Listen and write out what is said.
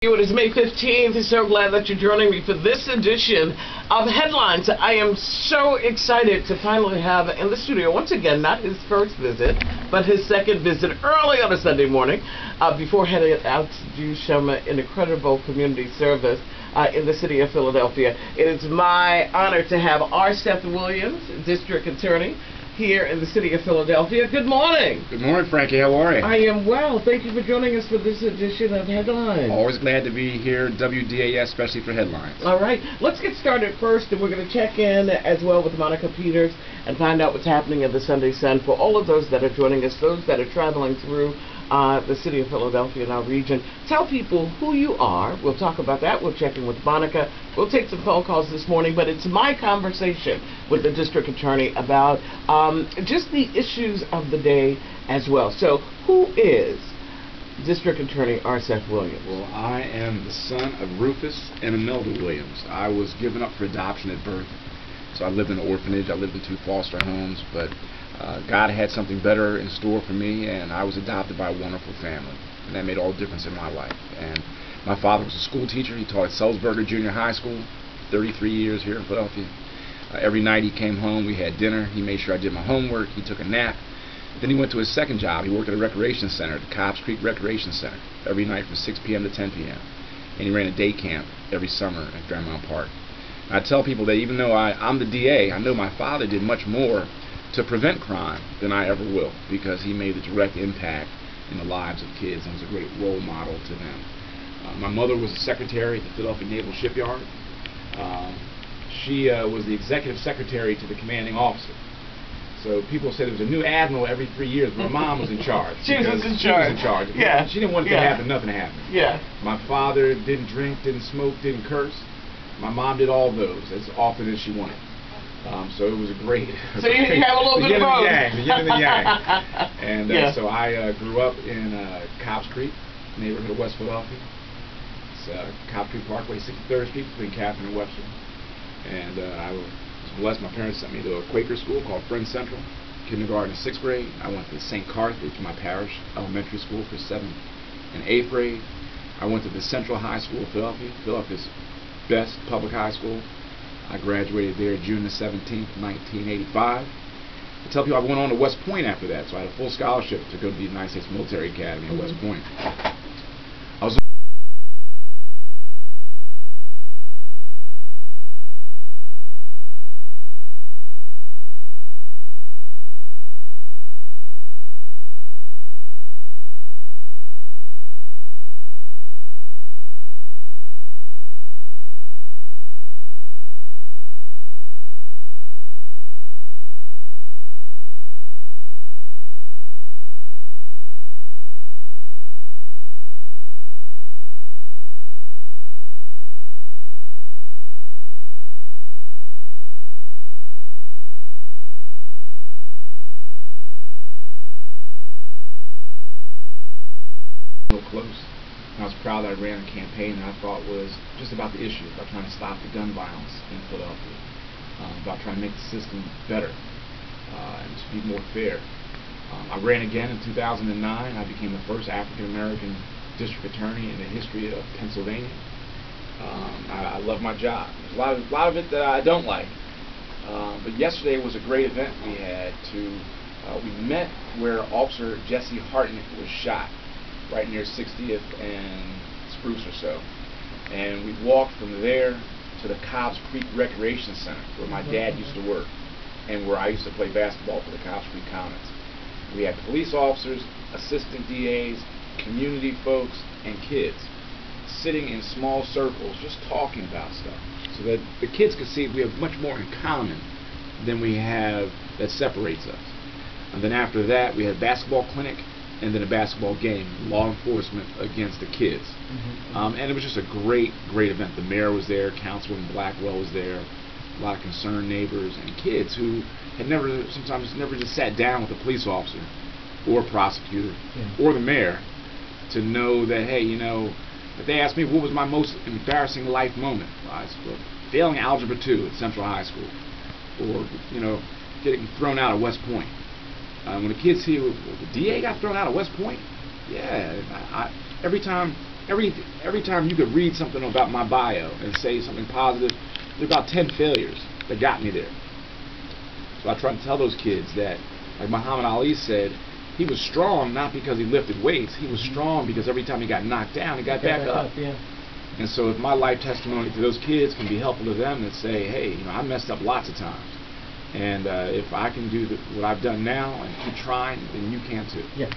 It is May 15th. So glad that you're joining me for this edition of Headlines. I am so excited to finally have in the studio, once again, not his first visit, but his second visit early on a Sunday morning before heading out to do some incredible community service in the city of Philadelphia. It is my honor to have Seth Williams, District Attorney, here in the city of Philadelphia. Good morning. Good morning, Frankie. How are you? I am well. Thank you for joining us for this edition of Headlines. Always glad to be here, WDAS, especially for Headlines. All right. Let's get started first, and we're going to check in as well with Monica Peters and find out what's happening at the Sunday Sun for all of those that are joining us, those that are traveling through the city of Philadelphia and our region. Tell people who you are. We'll talk about that. We'll check in with Monica. We'll take some phone calls this morning, but it's my conversation with the district attorney about just the issues of the day as well. So who is District Attorney Seth Williams? Well, I am the son of Rufus and Imelda Williams. I was given up for adoption at birth, so I lived in an orphanage. I lived in 2 foster homes, but God had something better in store for me, and I was adopted by a wonderful family, and that made all the difference in my life. And my father was a school teacher. He taught at Sulzberger Junior High School, 33 years here in Philadelphia. Every night he came home, we had dinner. He made sure I did my homework. He took a nap. Then he went to his second job. He worked at a recreation center, the Cobbs Creek Recreation Center, every night from 6 p.m. to 10 p.m. And he ran a day camp every summer at Fairmount Park. And I tell people that even though I'm the DA, I know my father did much more to prevent crime than I ever will, because he made a direct impact in the lives of kids and was a great role model to them. My mother was a secretary at the Philadelphia Naval Shipyard. She was the executive secretary to the commanding officer. So people say there was a new admiral every 3 years, but my mom was in charge. She was in charge. Yeah. She didn't want it to happen, nothing happened. Yeah. My father didn't drink, didn't smoke, didn't curse. My mom did all those as often as she wanted. So it was a great... So you have a little bit of both. The yin and the yang. And so I grew up in Cobbs Creek, neighborhood of West Philadelphia. It's Cobbs Creek Parkway, 63rd Street, between Catherine and Webster. And I was blessed. My parents sent me to a Quaker school called Friends Central, kindergarten to 6th grade. I went to St. Carthage, my parish elementary school, for 7th and 8th grade. I went to the Central High School of Philadelphia, Philadelphia's best public high school. I graduated there June the 17th, 1985. I tell people I went on to West Point after that, so I had a full scholarship to go to the United States Military Academy at West Point. I was close. And I was proud that I ran a campaign that I thought was just about the issue, about trying to stop the gun violence in Philadelphia, about trying to make the system better and to be more fair. I ran again in 2009. I became the first African-American district attorney in the history of Pennsylvania. I love my job. There's a lot of it that I don't like. But yesterday was a great event we had. We met where Officer Jesse Hartnett was shot, right near 60th and Spruce or so. And we walked from there to the Cobbs Creek Recreation Center, where my dad used to work, and where I used to play basketball for the Cobbs Creek Comets. We had police officers, assistant DAs, community folks, and kids sitting in small circles just talking about stuff, so that the kids could see we have much more in common than we have that separates us. And then after that, we had a basketball clinic, and then a basketball game, law enforcement against the kids. And it was just a great event. The mayor was there, Councilwoman Blackwell was there, a lot of concerned neighbors and kids who had sometimes never just sat down with a police officer or prosecutor or the mayor to know that, hey, you know, if they asked me what was my most embarrassing life moment, I was failing Algebra 2 at Central High School, or, you know, getting thrown out of West Point. When the kids see the DA got thrown out of West Point, yeah, every time every time you could read something about my bio and say something positive, there's about 10 failures that got me there. So I try to tell those kids that, like Muhammad Ali said, he was strong not because he lifted weights. He was strong because every time he got knocked down, he got back up. Yeah. And so if my life testimony to those kids can be helpful to them and say, hey, I messed up lots of times. And if I can do what I've done now and keep trying, then you can too. Yeah.